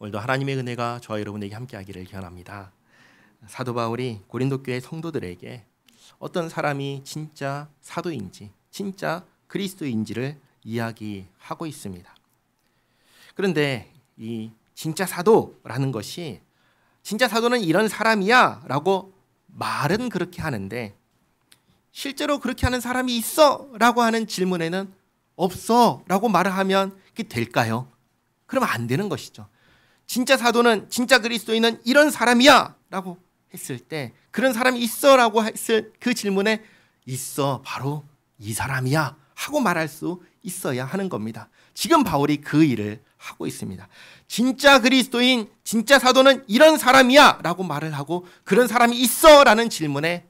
오늘도 하나님의 은혜가 저와 여러분에게 함께하기를 기원합니다. 사도 바울이 고린도 교회 성도들에게 어떤 사람이 진짜 사도인지, 진짜 그리스도인지를 이야기하고 있습니다. 그런데 이 진짜 사도라는 것이 진짜 사도는 이런 사람이야 라고 말은 그렇게 하는데 실제로 그렇게 하는 사람이 있어? 라고 하는 질문에는 없어 라고 말을 하면 그게 될까요? 그러면 안 되는 것이죠. 진짜 사도는, 진짜 그리스도인은 이런 사람이야 라고 했을 때 그런 사람이 있어 라고 했을 그 질문에 있어, 바로 이 사람이야 하고 말할 수 있어야 하는 겁니다. 지금 바울이 그 일을 하고 있습니다. 진짜 그리스도인, 진짜 사도는 이런 사람이야 라고 말을 하고 그런 사람이 있어 라는 질문에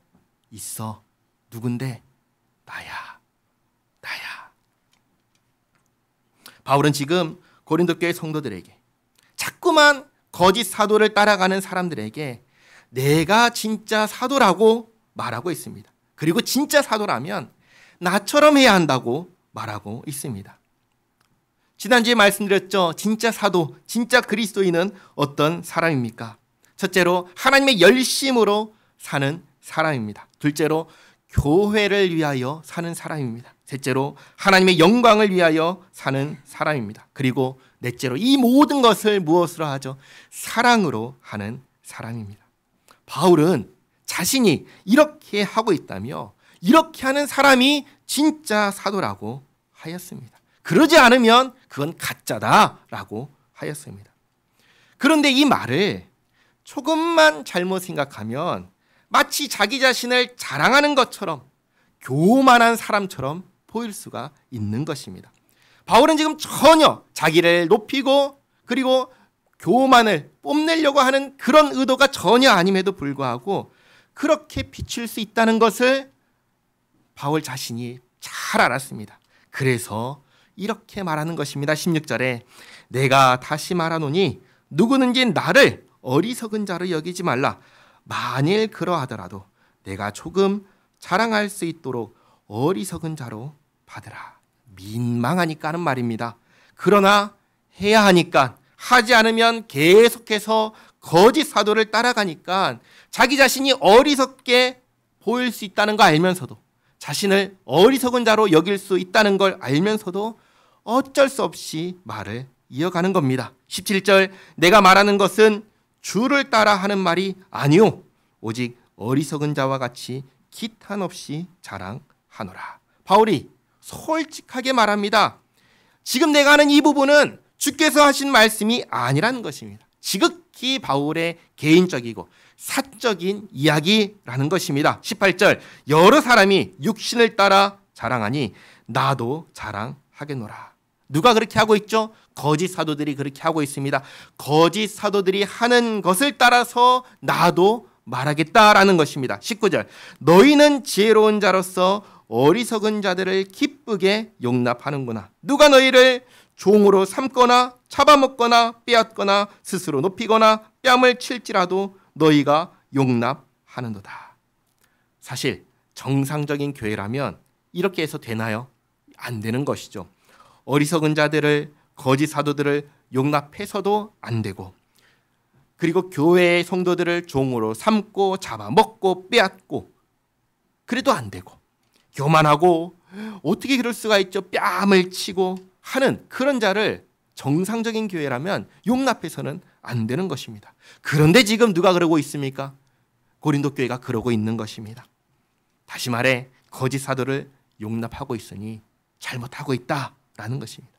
있어, 누군데? 나야. 바울은 지금 고린도 교회 성도들에게, 자꾸만 거짓 사도를 따라가는 사람들에게 내가 진짜 사도라고 말하고 있습니다. 그리고 진짜 사도라면 나처럼 해야 한다고 말하고 있습니다. 지난주에 말씀드렸죠. 진짜 사도, 진짜 그리스도인은 어떤 사람입니까? 첫째로 하나님의 열심으로 사는 사람입니다. 둘째로 교회를 위하여 사는 사람입니다. 셋째로 하나님의 영광을 위하여 사는 사람입니다. 그리고 넷째로 이 모든 것을 무엇으로 하죠? 사랑으로 하는 사람입니다. 바울은 자신이 이렇게 하고 있다며 이렇게 하는 사람이 진짜 사도라고 하였습니다. 그러지 않으면 그건 가짜다라고 하였습니다. 그런데 이 말을 조금만 잘못 생각하면 마치 자기 자신을 자랑하는 것처럼 교만한 사람처럼 보일 수가 있는 것입니다. 바울은 지금 전혀 자기를 높이고 그리고 교만을 뽐내려고 하는 그런 의도가 전혀 아님에도 불구하고 그렇게 비칠 수 있다는 것을 바울 자신이 잘 알았습니다. 그래서 이렇게 말하는 것입니다. 16절에 내가 다시 말하노니 누구든지 나를 어리석은 자로 여기지 말라. 만일 그러하더라도 내가 조금 자랑할 수 있도록 어리석은 자로 받으라. 민망하니까 하는 말입니다. 그러나 해야 하니까, 하지 않으면 계속해서 거짓 사도를 따라가니까 자기 자신이 어리석게 보일 수 있다는 거 알면서도, 자신을 어리석은 자로 여길 수 있다는 걸 알면서도 어쩔 수 없이 말을 이어가는 겁니다. 17절 내가 말하는 것은 주를 따라 하는 말이 아니오 오직 어리석은 자와 같이 기탄 없이 자랑하노라. 바울이 솔직하게 말합니다. 지금 내가 하는 이 부분은 주께서 하신 말씀이 아니라는 것입니다. 지극히 바울의 개인적이고 사적인 이야기라는 것입니다. 18절 여러 사람이 육신을 따라 자랑하니 나도 자랑하겠노라. 누가 그렇게 하고 있죠? 거짓 사도들이 그렇게 하고 있습니다. 거짓 사도들이 하는 것을 따라서 나도 말하겠다라는 것입니다. 19절 너희는 지혜로운 자로서 어리석은 자들을 기쁘게 용납하는구나. 누가 너희를 종으로 삼거나 잡아먹거나 빼앗거나 스스로 높이거나 뺨을 칠지라도 너희가 용납하는도다. 사실 정상적인 교회라면 이렇게 해서 되나요? 안 되는 것이죠. 어리석은 자들을, 거짓 사도들을 용납해서도 안 되고, 그리고 교회의 성도들을 종으로 삼고 잡아먹고 빼앗고 그래도 안 되고, 교만하고 어떻게 그럴 수가 있죠? 뺨을 치고 하는 그런 자를 정상적인 교회라면 용납해서는 안 되는 것입니다. 그런데 지금 누가 그러고 있습니까? 고린도 교회가 그러고 있는 것입니다. 다시 말해 거짓 사도를 용납하고 있으니 잘못하고 있다라는 것입니다.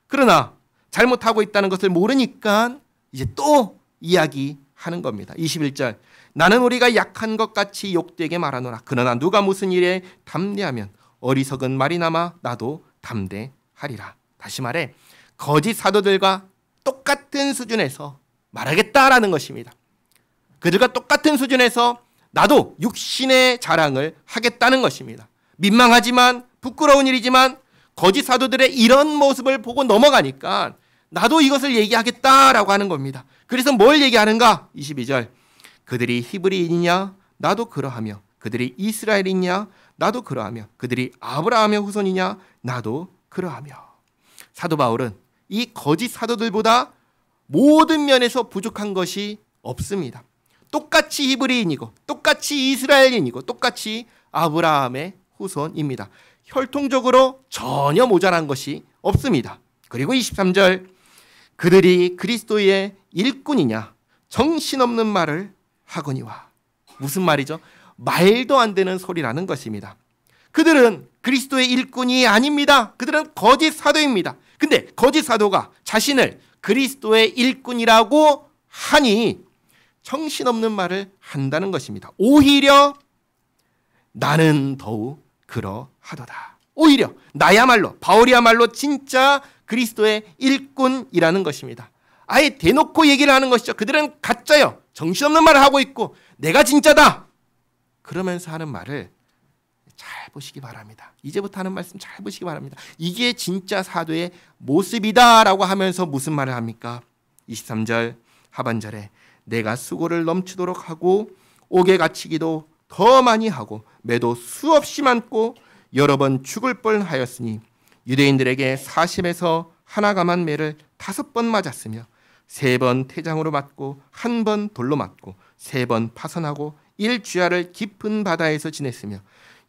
그러나 잘못하고 있다는 것을 모르니까 이제 또 이야기하는 겁니다. 21절 나는 우리가 약한 것 같이 욕되게 말하노라. 그러나 누가 무슨 일에 담대하면 어리석은 말이 남아 나도 담대하리라. 다시 말해 거짓 사도들과 똑같은 수준에서 말하겠다라는 것입니다. 그들과 똑같은 수준에서 나도 육신의 자랑을 하겠다는 것입니다. 민망하지만 부끄러운 일이지만 거짓 사도들의 이런 모습을 보고 넘어가니까 나도 이것을 얘기하겠다라고 하는 겁니다. 그래서 뭘 얘기하는가? 22절 그들이 히브리인이냐? 나도 그러하며 그들이 이스라엘이냐? 나도 그러하며 그들이 아브라함의 후손이냐? 나도 그러하며. 사도 바울은 이 거짓 사도들보다 모든 면에서 부족한 것이 없습니다. 똑같이 히브리인이고 똑같이 이스라엘인이고 똑같이 아브라함의 후손입니다. 혈통적으로 전혀 모자란 것이 없습니다. 그리고 23절, 그들이 그리스도의 일꾼이냐 정신없는 말을 하거니와. 무슨 말이죠? 말도 안 되는 소리라는 것입니다. 그들은 그리스도의 일꾼이 아닙니다. 그들은 거짓 사도입니다. 근데 거짓 사도가 자신을 그리스도의 일꾼이라고 하니 정신없는 말을 한다는 것입니다. 오히려 나는 더욱 그러하도다. 오히려 나야말로, 바울이야말로 진짜 그리스도의 일꾼이라는 것입니다. 아예 대놓고 얘기를 하는 것이죠. 그들은 가짜요, 정신없는 말을 하고 있고 내가 진짜다 그러면서 하는 말을 잘 보시기 바랍니다. 이제부터 하는 말씀 잘 보시기 바랍니다. 이게 진짜 사도의 모습이다라고 하면서 무슨 말을 합니까? 23절 하반절에 내가 수고를 넘치도록 하고 옥에 갇히기도 더 많이 하고 매도 수없이 많고 여러 번 죽을 뻔하였으니 유대인들에게 40에서 하나 감한 매를 5번 맞았으며 3번 태장으로 맞고 1번 돌로 맞고 3번 파선하고 1주야를 깊은 바다에서 지냈으며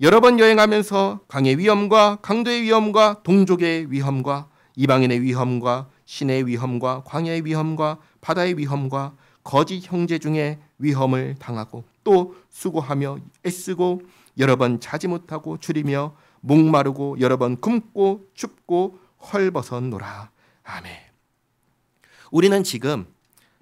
여러 번 여행하면서 강의 위험과 강도의 위험과 동족의 위험과 이방인의 위험과 신의 위험과 광야의 위험과 바다의 위험과 거짓 형제 중에 위험을 당하고 또 수고하며 애쓰고 여러 번 자지 못하고 줄이며 목마르고 여러 번 굶고 춥고 헐벗었노라. 아멘. 우리는 지금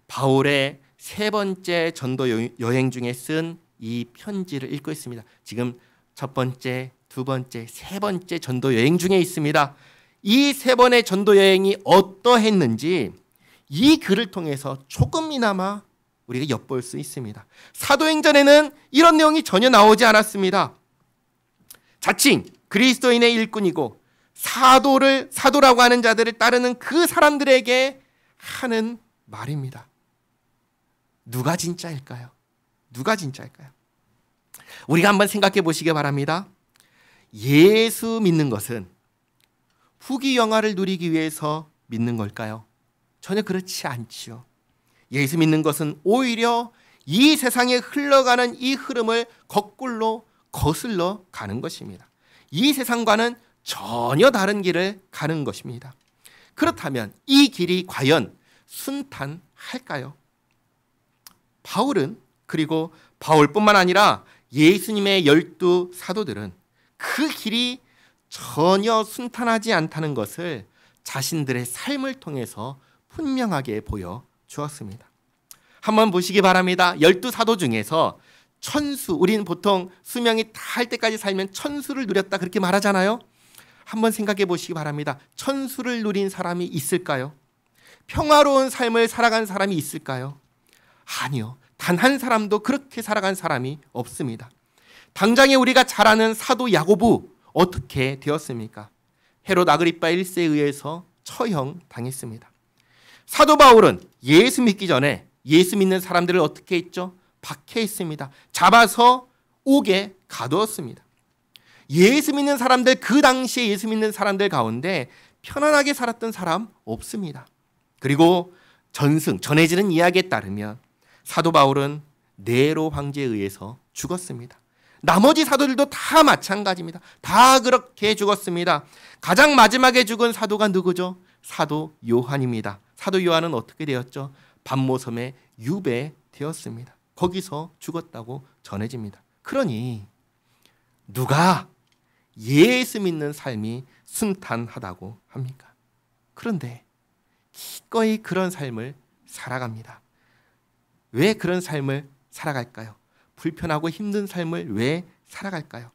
바울의 3번째 전도 여행 중에 쓴 이 편지를 읽고 있습니다. 지금 첫 번째, 두 번째, 3번째 전도 여행 중에 있습니다. 이 3번의 전도 여행이 어떠했는지 이 글을 통해서 조금이나마 우리가 엿볼 수 있습니다. 사도행전에는 이런 내용이 전혀 나오지 않았습니다. 자칭 그리스도인의 일꾼이고 사도라고 하는 자들을 따르는 그 사람들에게 하는 말입니다. 누가 진짜일까요? 누가 진짜일까요? 우리가 한번 생각해 보시기 바랍니다. 예수 믿는 것은 후기 영화를 누리기 위해서 믿는 걸까요? 전혀 그렇지 않지요. 예수 믿는 것은 오히려 이 세상에 흘러가는 이 흐름을 거꾸로 거슬러 가는 것입니다. 이 세상과는 전혀 다른 길을 가는 것입니다. 그렇다면 이 길이 과연 순탄할까요? 바울은, 그리고 바울뿐만 아니라 예수님의 12 사도들은 그 길이 전혀 순탄하지 않다는 것을 자신들의 삶을 통해서 분명하게 보여주었습니다. 한번 보시기 바랍니다. 12 사도 중에서 천수, 우리는 보통 수명이 다할 때까지 살면 천수를 누렸다 그렇게 말하잖아요. 한번 생각해 보시기 바랍니다. 천수를 누린 사람이 있을까요? 평화로운 삶을 살아간 사람이 있을까요? 아니요. 단 한 사람도 그렇게 살아간 사람이 없습니다. 당장에 우리가 잘 아는 사도 야고보 어떻게 되었습니까? 헤롯 아그리파 1세에 의해서 처형당했습니다. 사도 바울은 예수 믿기 전에 예수 믿는 사람들을 어떻게 했죠? 박해했습니다. 잡아서 옥에 가두었습니다. 예수 믿는 사람들, 그 당시에 예수 믿는 사람들 가운데 편안하게 살았던 사람 없습니다. 그리고 전해지는 이야기에 따르면 사도 바울은 네로 황제에 의해서 죽었습니다. 나머지 사도들도 다 마찬가지입니다. 다 그렇게 죽었습니다. 가장 마지막에 죽은 사도가 누구죠? 사도 요한입니다. 사도 요한은 어떻게 되었죠? 반모섬에 유배되었습니다. 거기서 죽었다고 전해집니다. 그러니 누가 예수 믿는 삶이 순탄하다고 합니까? 그런데 기꺼이 그런 삶을 살아갑니다. 왜 그런 삶을 살아갈까요? 불편하고 힘든 삶을 왜 살아갈까요?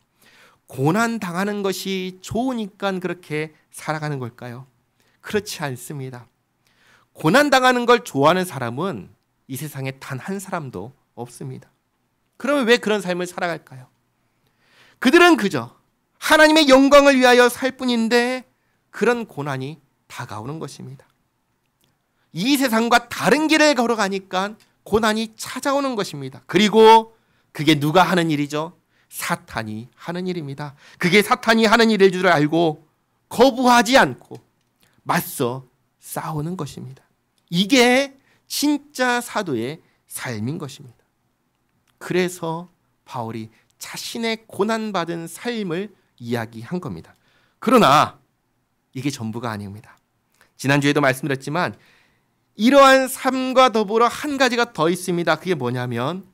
고난 당하는 것이 좋으니까 그렇게 살아가는 걸까요? 그렇지 않습니다. 고난 당하는 걸 좋아하는 사람은 이 세상에 단 한 사람도 없습니다. 그러면 왜 그런 삶을 살아갈까요? 그들은 그저 하나님의 영광을 위하여 살 뿐인데 그런 고난이 다가오는 것입니다. 이 세상과 다른 길을 걸어가니까 고난이 찾아오는 것입니다. 그리고 그게 누가 하는 일이죠? 사탄이 하는 일입니다. 그게 사탄이 하는 일일 줄 알고 거부하지 않고 맞서 싸우는 것입니다. 이게 진짜 사도의 삶인 것입니다. 그래서 바울이 자신의 고난받은 삶을 이야기한 겁니다. 그러나 이게 전부가 아닙니다. 지난주에도 말씀드렸지만 이러한 삶과 더불어 한 가지가 더 있습니다. 그게 뭐냐면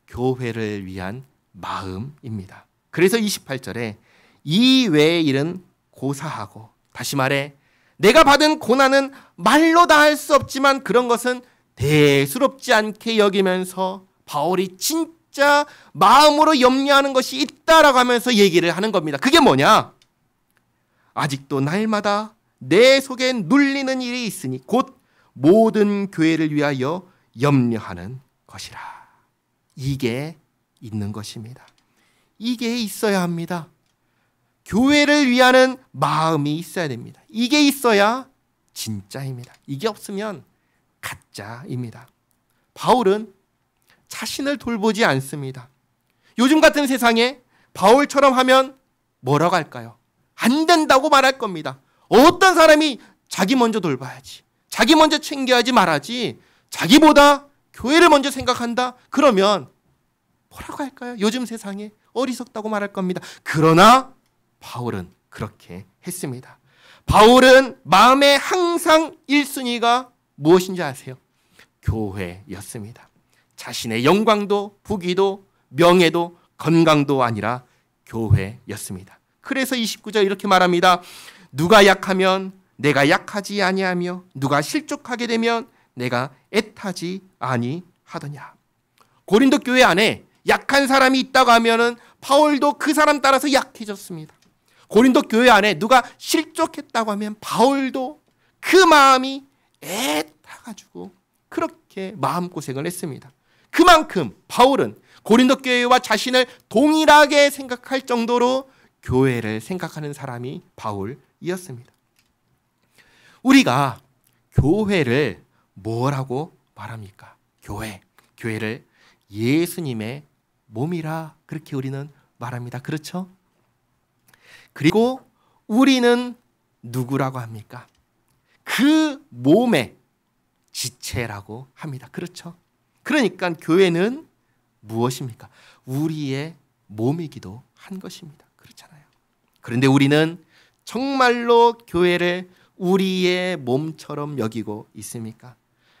교회를 위한 마음입니다. 그래서 28절에 이 외의 일은 고사하고, 다시 말해 내가 받은 고난은 말로 다 할 수 없지만 그런 것은 대수롭지 않게 여기면서 바울이 진짜 마음으로 염려하는 것이 있다라고 하면서 얘기를 하는 겁니다. 그게 뭐냐? 아직도 날마다 내 속에 눌리는 일이 있으니 곧 모든 교회를 위하여 염려하는 것이라. 이게 있는 것입니다. 이게 있어야 합니다. 교회를 위하는 마음이 있어야 됩니다. 이게 있어야 진짜입니다. 이게 없으면 가짜입니다. 바울은 자신을 돌보지 않습니다. 요즘 같은 세상에 바울처럼 하면 뭐라고 할까요? 안 된다고 말할 겁니다. 어떤 사람이 자기 먼저 돌봐야지, 자기 먼저 챙겨야지 말하지, 자기보다 교회를 먼저 생각한다? 그러면 뭐라고 할까요? 요즘 세상에 어리석다고 말할 겁니다. 그러나 바울은 그렇게 했습니다. 바울은 마음에 항상 1순위가 무엇인지 아세요? 교회였습니다. 자신의 영광도 부귀도 명예도 건강도 아니라 교회였습니다. 그래서 29절 이렇게 말합니다. 누가 약하면 내가 약하지 아니하며 누가 실족하게 되면 내가 애타지 아니하더냐. 고린도 교회 안에 약한 사람이 있다고 하면은 바울도 그 사람 따라서 약해졌습니다. 고린도 교회 안에 누가 실족했다고 하면 바울도 그 마음이 애타가지고 그렇게 마음고생을 했습니다. 그만큼 바울은 고린도 교회와 자신을 동일하게 생각할 정도로 교회를 생각하는 사람이 바울이었습니다. 우리가 교회를 뭐라고 말합니까? 교회를 예수님의 몸이라 그렇게 우리는 말합니다. 그렇죠? 그리고 우리는 누구라고 합니까? 그 몸의 지체라고 합니다. 그렇죠? 그러니까 교회는 무엇입니까? 우리의 몸이기도 한 것입니다. 그렇잖아요. 그런데 우리는 정말로 교회를 우리의 몸처럼 여기고 있습니까?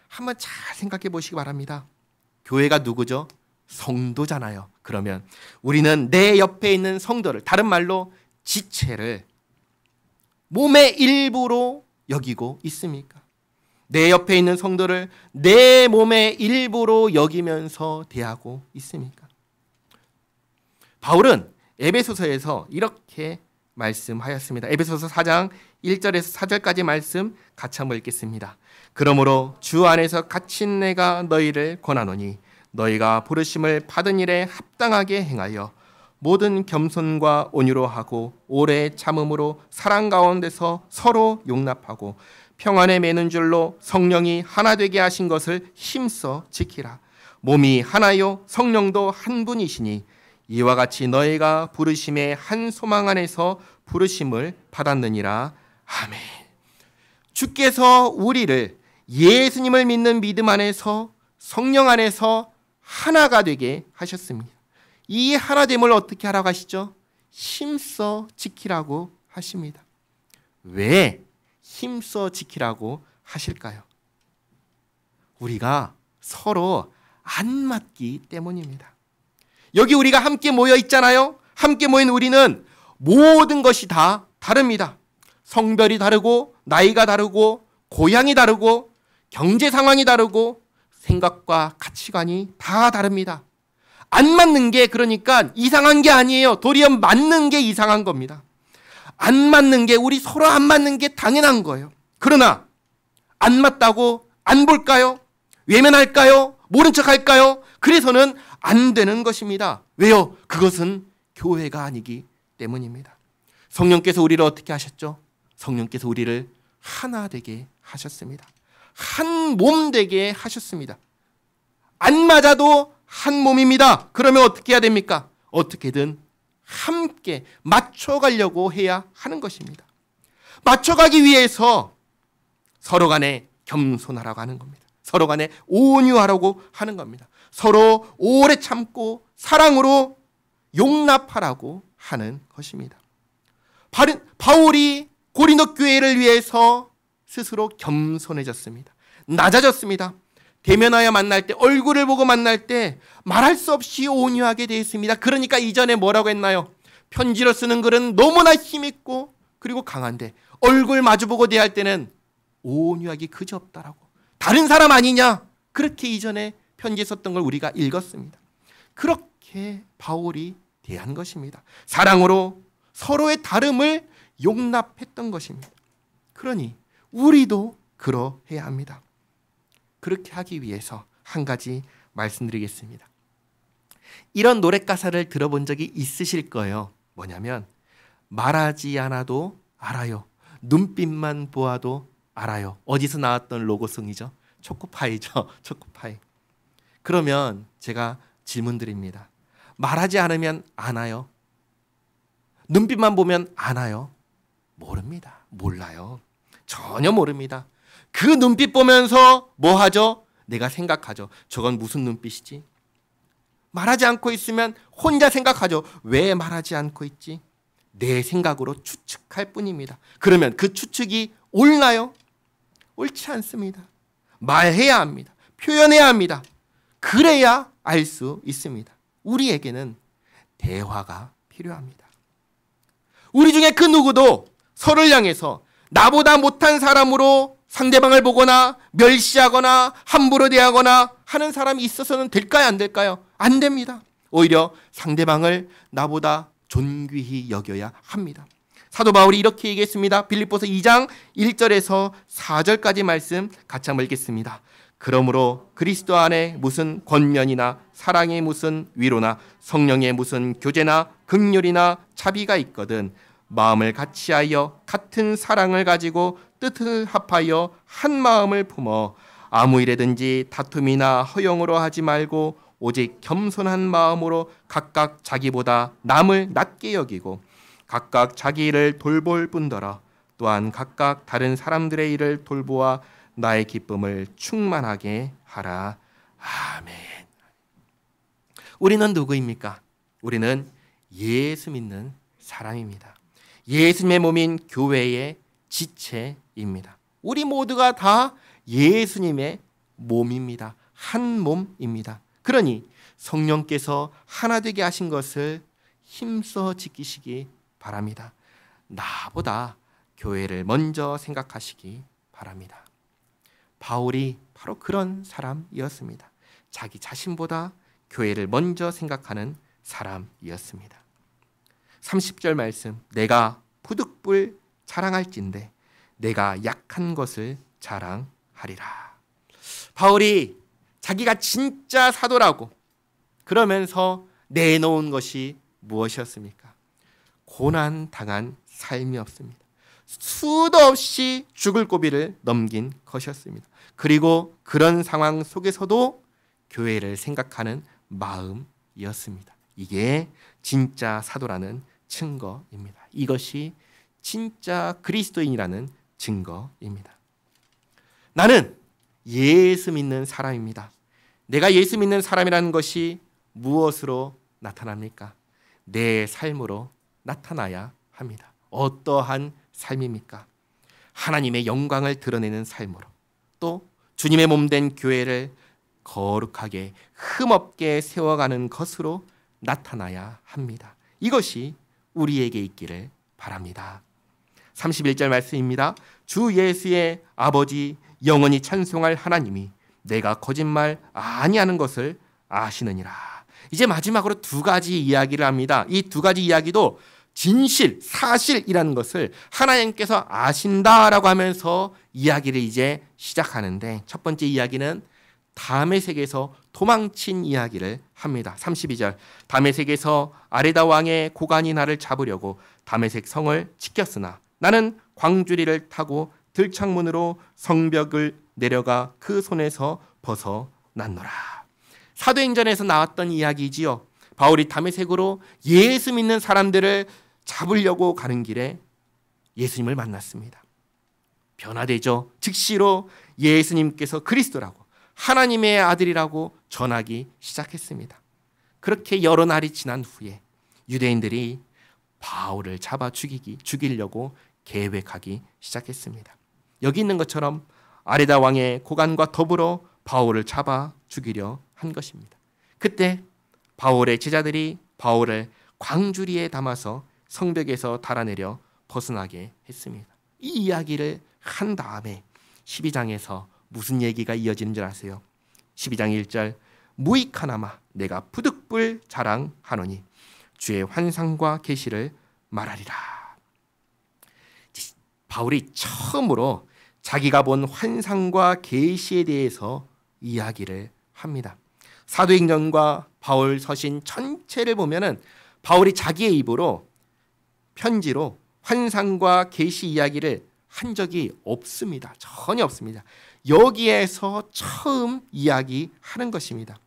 한번 잘 생각해 보시기 바랍니다. 교회가 누구죠? 성도잖아요. 그러면 우리는 내 옆에 있는 성도를, 다른 말로 지체를 몸의 일부로 여기고 있습니까? 내 옆에 있는 성도를 내 몸의 일부로 여기면서 대하고 있습니까? 바울은 에베소서에서 이렇게 말씀하였습니다. 에베소서 4장 1절에서 4절까지 말씀 같이 한번 읽겠습니다. 그러므로 주 안에서 갇힌 내가 너희를 권하노니 너희가 부르심을 받은 일에 합당하게 행하여 모든 겸손과 온유로 하고 오래 참음으로 사랑 가운데서 서로 용납하고 평안에 매는 줄로 성령이 하나 되게 하신 것을 힘써 지키라. 몸이 하나요 성령도 한 분이시니 이와 같이 너희가 부르심의 한 소망 안에서 부르심을 받았느니라. 아멘. 주께서 우리를 예수님을 믿는 믿음 안에서 성령 안에서 하나가 되게 하셨습니다. 이 하나됨을 어떻게 하라고 하시죠? 힘써 지키라고 하십니다. 왜 힘써 지키라고 하실까요? 우리가 서로 안 맞기 때문입니다. 여기 우리가 함께 모여 있잖아요. 함께 모인 우리는 모든 것이 다 다릅니다. 성별이 다르고 나이가 다르고 고향이 다르고 경제 상황이 다르고 생각과 가치관이 다 다릅니다. 안 맞는 게 그러니까 이상한 게 아니에요. 도리어 맞는 게 이상한 겁니다. 안 맞는 게, 우리 서로 안 맞는 게 당연한 거예요. 그러나 안 맞다고 안 볼까요? 외면할까요? 모른 척할까요? 그래서는 안 되는 것입니다. 왜요? 그것은 교회가 아니기 때문입니다. 성령께서 우리를 어떻게 하셨죠? 성령께서 우리를 하나 되게 하셨습니다. 한 몸 되게 하셨습니다. 안 맞아도 한 몸입니다. 그러면 어떻게 해야 됩니까? 어떻게든 함께 맞춰가려고 해야 하는 것입니다. 맞춰가기 위해서 서로 간에 겸손하라고 하는 겁니다. 서로 간에 온유하라고 하는 겁니다. 서로 오래 참고 사랑으로 용납하라고 하는 것입니다. 바울이 고린도 교회를 위해서 스스로 겸손해졌습니다. 낮아졌습니다. 대면하여 만날 때, 얼굴을 보고 만날 때 말할 수 없이 온유하게 되었습니다. 그러니까 이전에 뭐라고 했나요? 편지로 쓰는 글은 너무나 힘있고 그리고 강한데 얼굴 마주보고 대할 때는 온유하기 그지없다라고. 다른 사람 아니냐? 그렇게 이전에 편지에 썼던 걸 우리가 읽었습니다. 그렇게 바울이 대한 것입니다. 사랑으로 서로의 다름을 용납했던 것입니다. 그러니 우리도 그러해야 합니다. 그렇게 하기 위해서 한 가지 말씀드리겠습니다. 이런 노래 가사를 들어본 적이 있으실 거예요. 뭐냐면 말하지 않아도 알아요. 눈빛만 보아도 알아요. 어디서 나왔던 로고송이죠? 초코파이죠. 초코파이. 그러면 제가 질문 드립니다. 말하지 않으면 아나요? 눈빛만 보면 아나요? 모릅니다. 몰라요. 전혀 모릅니다. 그 눈빛 보면서 뭐 하죠? 내가 생각하죠. 저건 무슨 눈빛이지? 말하지 않고 있으면 혼자 생각하죠. 왜 말하지 않고 있지? 내 생각으로 추측할 뿐입니다. 그러면 그 추측이 옳나요? 옳지 않습니다. 말해야 합니다. 표현해야 합니다. 그래야 알 수 있습니다. 우리에게는 대화가 필요합니다. 우리 중에 그 누구도 서로를 향해서 나보다 못한 사람으로 상대방을 보거나 멸시하거나 함부로 대하거나 하는 사람이 있어서는 될까요? 안 될까요? 안 됩니다. 오히려 상대방을 나보다 존귀히 여겨야 합니다. 사도 바울이 이렇게 얘기했습니다. 빌립보서 2장 1절에서 4절까지 말씀 같이 한번 읽겠습니다. 그러므로 그리스도 안에 무슨 권면이나 사랑의 무슨 위로나 성령의 무슨 교제나 긍휼이나 자비가 있거든 마음을 같이하여 같은 사랑을 가지고 뜻을 합하여 한 마음을 품어 아무 일에든지 다툼이나 허용으로 하지 말고 오직 겸손한 마음으로 각각 자기보다 남을 낮게 여기고 각각 자기 일을 돌볼 뿐더러 또한 각각 다른 사람들의 일을 돌보아 나의 기쁨을 충만하게 하라. 아멘. 우리는 누구입니까? 우리는 예수 믿는 사람입니다. 예수님의 몸인 교회의 지체입니다. 우리 모두가 다 예수님의 몸입니다. 한 몸입니다. 그러니 성령께서 하나 되게 하신 것을 힘써 지키시기 바랍니다. 나보다 교회를 먼저 생각하시기 바랍니다. 바울이 바로 그런 사람이었습니다. 자기 자신보다 교회를 먼저 생각하는 사람이었습니다. 30절 말씀, 내가 부득불 자랑할진대 내가 약한 것을 자랑하리라. 바울이 자기가 진짜 사도라고 그러면서 내놓은 것이 무엇이었습니까? 고난당한 삶이었습니다. 수도 없이 죽을 고비를 넘긴 것이었습니다. 그리고 그런 상황 속에서도 교회를 생각하는 마음이었습니다. 이게 진짜 사도라는 증거입니다. 이것이 진짜 그리스도인이라는 증거입니다. 나는 예수 믿는 사람입니다. 내가 예수 믿는 사람이라는 것이 무엇으로 나타납니까? 내 삶으로 나타나야 합니다. 어떠한 삶입니까? 하나님의 영광을 드러내는 삶으로, 또 주님의 몸된 교회를 거룩하게 흠없게 세워가는 것으로 나타나야 합니다. 이것이 우리에게 있기를 바랍니다. 31절 말씀입니다. 주 예수의 아버지 영원히 찬송할 하나님이 내가 거짓말 아니하는 것을 아시느니라. 이제 마지막으로 두 가지 이야기를 합니다. 이 두 가지 이야기도 진실, 사실이라는 것을 하나님께서 아신다라고 하면서 이야기를 이제 시작하는데, 첫 번째 이야기는 다메섹에서 도망친 이야기를 합니다. 32절, 다메섹에서 아레다 왕의 고관이 나를 잡으려고 다메섹 성을 지켰으나 나는 광주리를 타고 들창문으로 성벽을 내려가 그 손에서 벗어났노라. 사도행전에서 나왔던 이야기지요. 바울이 다메섹으로 예수 믿는 사람들을 잡으려고 가는 길에 예수님을 만났습니다. 변화되죠. 즉시로 예수님께서 그리스도라고 하나님의 아들이라고 전하기 시작했습니다. 그렇게 여러 날이 지난 후에 유대인들이 바울을 잡아 죽이려고 계획하기 시작했습니다. 여기 있는 것처럼 아레다 왕의 고관과 더불어 바울을 잡아 죽이려 한 것입니다. 그때 바울의 제자들이 바울을 광주리에 담아서 성벽에서 달아내려 벗어나게 했습니다. 이 이야기를 한 다음에 12장에서 무슨 얘기가 이어지는 줄 아세요? 12장 1절 무익하나마 내가 부득불 자랑하노니 주의 환상과 계시를 말하리라. 바울이 처음으로 자기가 본 환상과 계시에 대해서 이야기를 합니다. 사도행전과 바울 서신 전체를 보면은 바울이 자기의 입으로 편지로 환상과 계시 이야기를 한 적이 없습니다. 전혀 없습니다. 여기에서 처음 이야기하는 것입니다.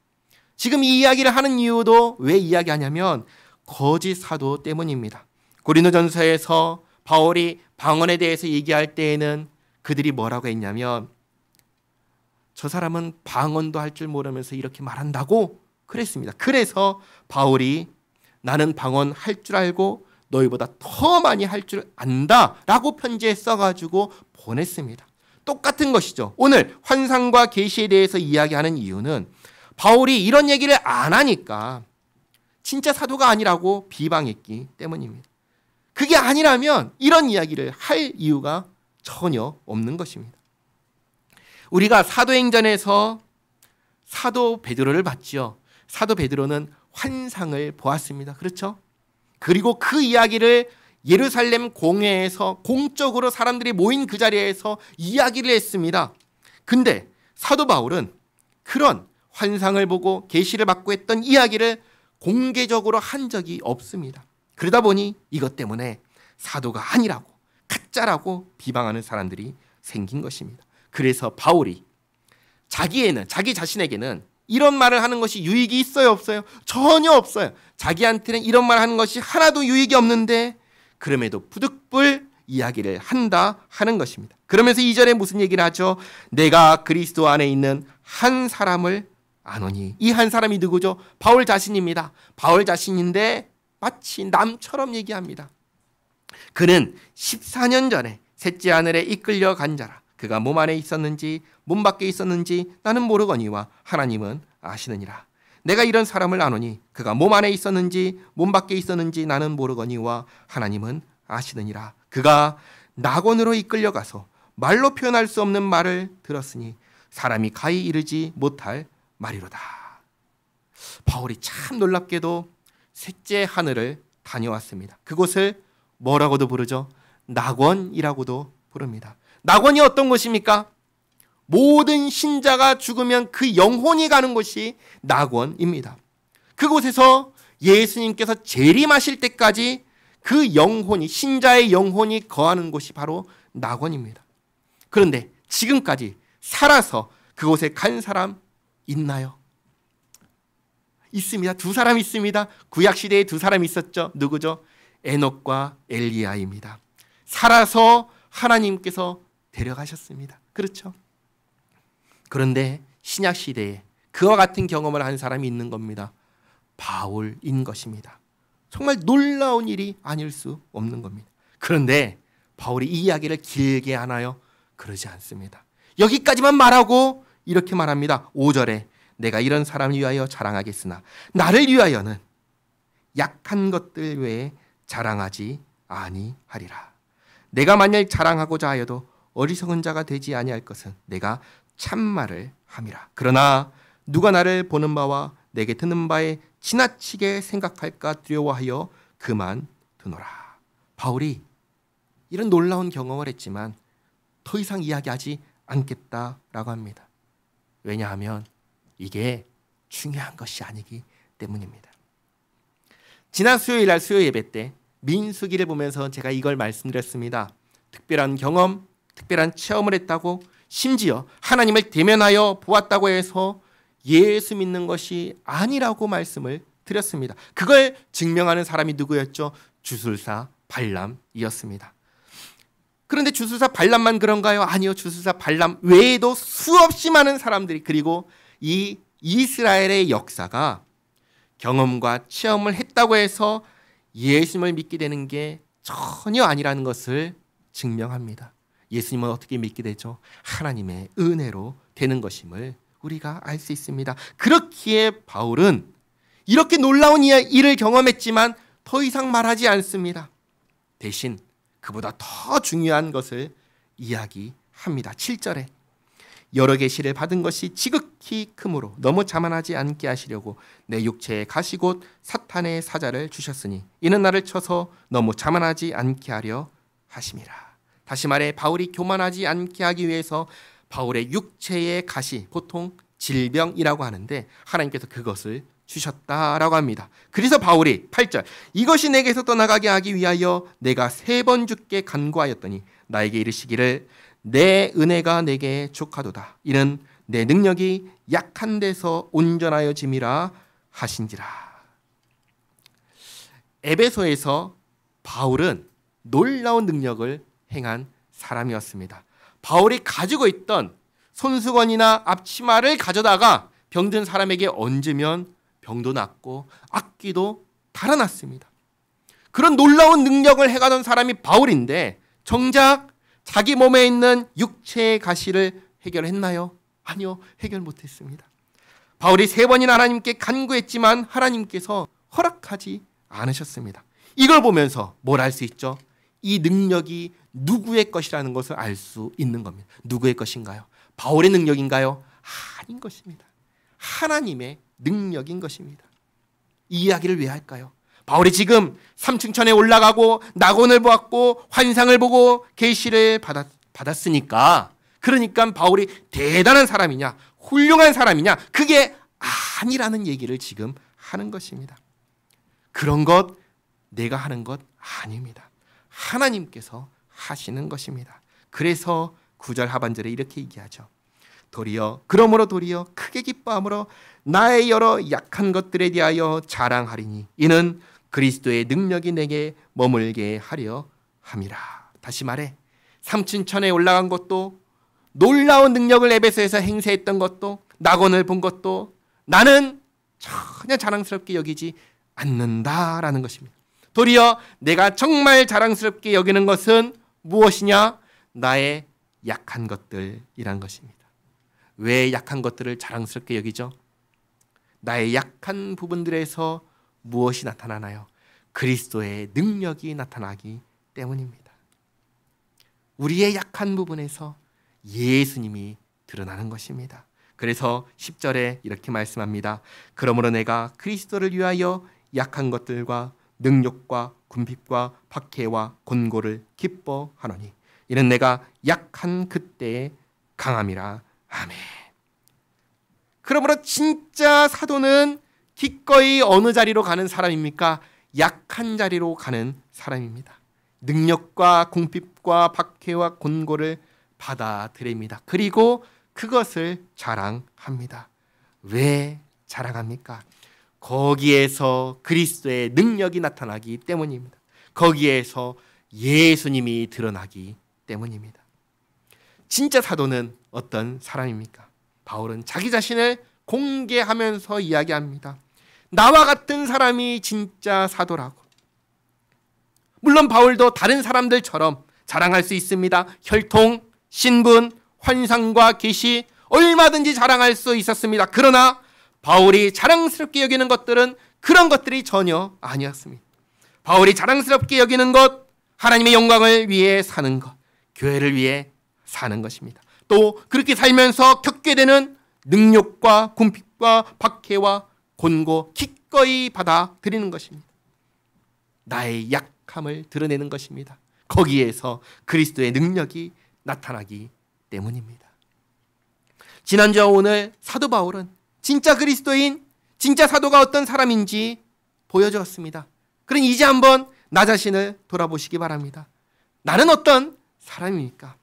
지금 이 이야기를 하는 이유도 왜 이야기하냐면 거짓 사도 때문입니다. 고린도전서에서 바울이 방언에 대해서 얘기할 때에는 그들이 뭐라고 했냐면 저 사람은 방언도 할 줄 모르면서 이렇게 말한다고 그랬습니다. 그래서 바울이 나는 방언 할 줄 알고 너희보다 더 많이 할 줄 안다라고 편지에 써가지고 보냈습니다. 똑같은 것이죠. 오늘 환상과 계시에 대해서 이야기하는 이유는 바울이 이런 얘기를 안 하니까 진짜 사도가 아니라고 비방했기 때문입니다. 그게 아니라면 이런 이야기를 할 이유가 전혀 없는 것입니다. 우리가 사도행전에서 사도 베드로를 봤지요. 사도 베드로는 환상을 보았습니다. 그렇죠? 그리고 그 이야기를 예루살렘 공회에서 공적으로 사람들이 모인 그 자리에서 이야기를 했습니다. 근데 사도 바울은 그런 환상을 보고 계시를 받고 했던 이야기를 공개적으로 한 적이 없습니다. 그러다 보니 이것 때문에 사도가 아니라고 가짜라고 비방하는 사람들이 생긴 것입니다. 그래서 바울이 자기 자신에게는 이런 말을 하는 것이 유익이 있어요, 없어요? 전혀 없어요. 자기한테는 이런 말을 하는 것이 하나도 유익이 없는데 그럼에도 부득불 이야기를 한다 하는 것입니다. 그러면서 2절에 무슨 얘기를 하죠? 내가 그리스도 안에 있는 한 사람을 아노니. 이 한 사람이 누구죠? 바울 자신입니다. 바울 자신인데 마치 남처럼 얘기합니다. 그는 14년 전에 셋째 하늘에 이끌려 간 자라. 그가 몸 안에 있었는지 몸 밖에 있었는지 나는 모르거니와 하나님은 아시느니라. 내가 이런 사람을 아노니 그가 몸 안에 있었는지 몸 밖에 있었는지 나는 모르거니와 하나님은 아시느니라. 그가 낙원으로 이끌려가서 말로 표현할 수 없는 말을 들었으니 사람이 가히 이르지 못할 말이로다. 바울이 참 놀랍게도 셋째 하늘을 다녀왔습니다. 그곳을 뭐라고도 부르죠? 낙원이라고도 부릅니다. 낙원이 어떤 곳입니까? 모든 신자가 죽으면 그 영혼이 가는 곳이 낙원입니다. 그곳에서 예수님께서 재림하실 때까지 그 영혼이, 신자의 영혼이 거하는 곳이 바로 낙원입니다. 그런데 지금까지 살아서 그곳에 간 사람 있나요? 있습니다. 두 사람 있습니다. 구약시대에 두 사람 있었죠. 누구죠? 에녹과 엘리야입니다. 살아서 하나님께서 데려가셨습니다. 그렇죠? 그런데 신약시대에 그와 같은 경험을 한 사람이 있는 겁니다. 바울인 것입니다. 정말 놀라운 일이 아닐 수 없는 겁니다. 그런데 바울이 이 이야기를 길게 하나요? 그러지 않습니다. 여기까지만 말하고 이렇게 말합니다. 5절에 내가 이런 사람을 위하여 자랑하겠으나 나를 위하여는 약한 것들 외에 자랑하지 아니하리라. 내가 만일 자랑하고자 하여도 어리석은 자가 되지 아니할 것은 내가 참말을 함이라. 그러나 누가 나를 보는 바와 내게 듣는 바에 지나치게 생각할까 두려워하여 그만두노라. 바울이 이런 놀라운 경험을 했지만 더 이상 이야기하지 않겠다라고 합니다. 왜냐하면 이게 중요한 것이 아니기 때문입니다. 지난 수요일 날 수요 예배 때 민수기를 보면서 제가 이걸 말씀드렸습니다. 특별한 경험, 특별한 체험을 했다고, 심지어 하나님을 대면하여 보았다고 해서 예수 믿는 것이 아니라고 말씀을 드렸습니다. 그걸 증명하는 사람이 누구였죠? 주술사 발람이었습니다. 그런데 주술사 발람만 그런가요? 아니요. 주술사 발람 외에도 수없이 많은 사람들이, 그리고 이 이스라엘의 역사가 경험과 체험을 했다고 해서 예수님을 믿게 되는 게 전혀 아니라는 것을 증명합니다. 예수님은 어떻게 믿게 되죠? 하나님의 은혜로 되는 것임을 우리가 알 수 있습니다. 그렇기에 바울은 이렇게 놀라운 일을 경험했지만 더 이상 말하지 않습니다. 대신 그보다 더 중요한 것을 이야기합니다. 7절에 여러 계시를 받은 것이 지극히 크므로 너무 자만하지 않게 하시려고 내 육체에 가시 곧 사탄의 사자를 주셨으니 이는 나를 쳐서 너무 자만하지 않게 하려 하심이라. 다시 말해 바울이 교만하지 않게 하기 위해서 바울의 육체의 가시, 보통 질병이라고 하는데 하나님께서 그것을 주셨다라고 합니다. 그래서 바울이 8절 이것이 내게서 떠나가게 하기 위하여 내가 3번 주께 간구하였더니 나에게 이르시기를 내 은혜가 내게 족하도다. 이는 내 능력이 약한 데서 온전하여 짐이라 하신지라. 에베소에서 바울은 놀라운 능력을 행한 사람이었습니다. 바울이 가지고 있던 손수건이나 앞치마를 가져다가 병든 사람에게 얹으면 병도 낫고 악귀도 달아났습니다. 그런 놀라운 능력을 해가던 사람이 바울인데 정작 자기 몸에 있는 육체의 가시를 해결했나요? 아니요, 해결 못했습니다. 바울이 3번이나 하나님께 간구했지만 하나님께서 허락하지 않으셨습니다. 이걸 보면서 뭘 알 수 있죠? 이 능력이 누구의 것이라는 것을 알 수 있는 겁니다. 누구의 것인가요? 바울의 능력인가요? 아닌 것입니다. 하나님의 능력인 것입니다. 이 이야기를 왜 할까요? 바울이 지금 삼층천에 올라가고 낙원을 보았고 환상을 보고 계시를 받았으니까, 그러니까 바울이 대단한 사람이냐 훌륭한 사람이냐 그게 아니라는 얘기를 지금 하는 것입니다. 그런 것 내가 하는 것 아닙니다. 하나님께서 하시는 것입니다. 그래서 9절 하반절에 이렇게 얘기하죠. 그러므로 도리어 크게 기뻐함으로 나의 여러 약한 것들에 대하여 자랑하리니 이는 그리스도의 능력이 내게 머물게 하려 함이라. 다시 말해 삼층천에 올라간 것도 놀라운 능력을 에베소에서 행세했던 것도 낙원을 본 것도 나는 전혀 자랑스럽게 여기지 않는다라는 것입니다. 도리어 내가 정말 자랑스럽게 여기는 것은 무엇이냐? 나의 약한 것들이란 것입니다. 왜 약한 것들을 자랑스럽게 여기죠? 나의 약한 부분들에서 무엇이 나타나나요? 그리스도의 능력이 나타나기 때문입니다. 우리의 약한 부분에서 예수님이 드러나는 것입니다. 그래서 10절에 이렇게 말씀합니다. 그러므로 내가 그리스도를 위하여 약한 것들과 능욕과 궁핍과 박해와 곤고를 기뻐하노니 이는 내가 약한 그때의 강함이라. 아멘. 그러므로 진짜 사도는 기꺼이 어느 자리로 가는 사람입니까? 약한 자리로 가는 사람입니다. 능력과 궁핍과 박해와 곤고를 받아들입니다. 그리고 그것을 자랑합니다. 왜 자랑합니까? 거기에서 그리스도의 능력이 나타나기 때문입니다. 거기에서 예수님이 드러나기 때문입니다. 진짜 사도는 어떤 사람입니까? 바울은 자기 자신을 공개하면서 이야기합니다. 나와 같은 사람이 진짜 사도라고. 물론 바울도 다른 사람들처럼 자랑할 수 있습니다. 혈통, 신분, 환상과 계시 얼마든지 자랑할 수 있었습니다. 그러나 바울이 자랑스럽게 여기는 것들은 그런 것들이 전혀 아니었습니다. 바울이 자랑스럽게 여기는 것, 하나님의 영광을 위해 사는 것, 교회를 위해 사는 것입니다. 또 그렇게 살면서 겪게 되는 능욕과 궁핍과 박해와 곤고 기꺼이 받아들이는 것입니다. 나의 약함을 드러내는 것입니다. 거기에서 그리스도의 능력이 나타나기 때문입니다. 지난주와 오늘 사도 바울은 진짜 그리스도인, 진짜 사도가 어떤 사람인지 보여주었습니다. 그럼 이제 한번 나 자신을 돌아보시기 바랍니다. 나는 어떤 사람입니까?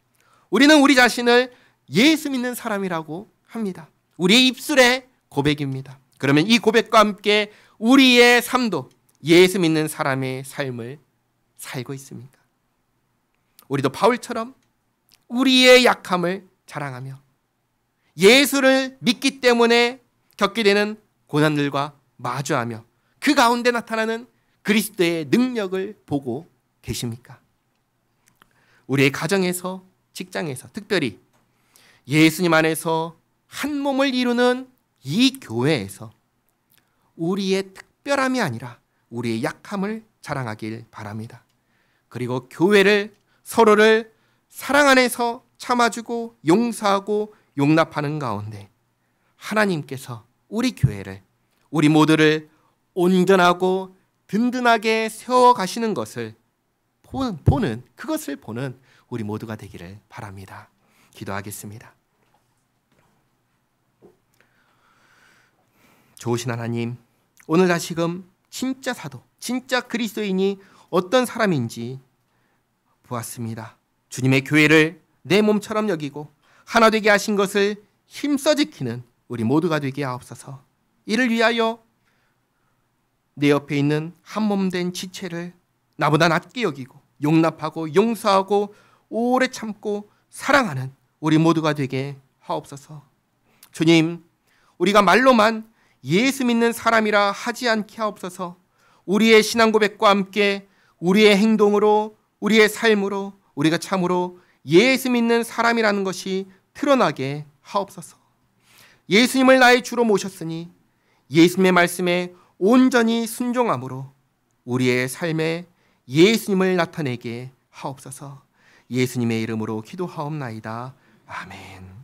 우리는 우리 자신을 예수 믿는 사람이라고 합니다. 우리의 입술의 고백입니다. 그러면 이 고백과 함께 우리의 삶도 예수 믿는 사람의 삶을 살고 있습니까? 우리도 바울처럼 우리의 약함을 자랑하며 예수를 믿기 때문에 겪게 되는 고난들과 마주하며 그 가운데 나타나는 그리스도의 능력을 보고 계십니까? 우리의 가정에서, 직장에서, 특별히 예수님 안에서 한 몸을 이루는 이 교회에서 우리의 특별함이 아니라 우리의 약함을 자랑하길 바랍니다. 그리고 교회를, 서로를 사랑 안에서 참아주고 용서하고 용납하는 가운데 하나님께서 우리 교회를, 우리 모두를 온전하고 든든하게 세워가시는 것을 그것을 보는 우리 모두가 되기를 바랍니다. 기도하겠습니다. 좋으신 하나님, 오늘 다시금 진짜 사도, 진짜 그리스도인이 어떤 사람인지 보았습니다. 주님의 교회를 내 몸처럼 여기고 하나 되게 하신 것을 힘써 지키는 우리 모두가 되게 하옵소서. 이를 위하여 내 옆에 있는 한 몸 된 지체를 나보다 낮게 여기고 용납하고 용서하고 오래 참고 사랑하는 우리 모두가 되게 하옵소서. 주님, 우리가 말로만 예수 믿는 사람이라 하지 않게 하옵소서. 우리의 신앙 고백과 함께 우리의 행동으로, 우리의 삶으로 우리가 참으로 예수 믿는 사람이라는 것이 드러나게 하옵소서. 예수님을 나의 주로 모셨으니 예수님의 말씀에 온전히 순종함으로 우리의 삶에 예수님을 나타내게 하옵소서. 예수님의 이름으로 기도하옵나이다. 아멘.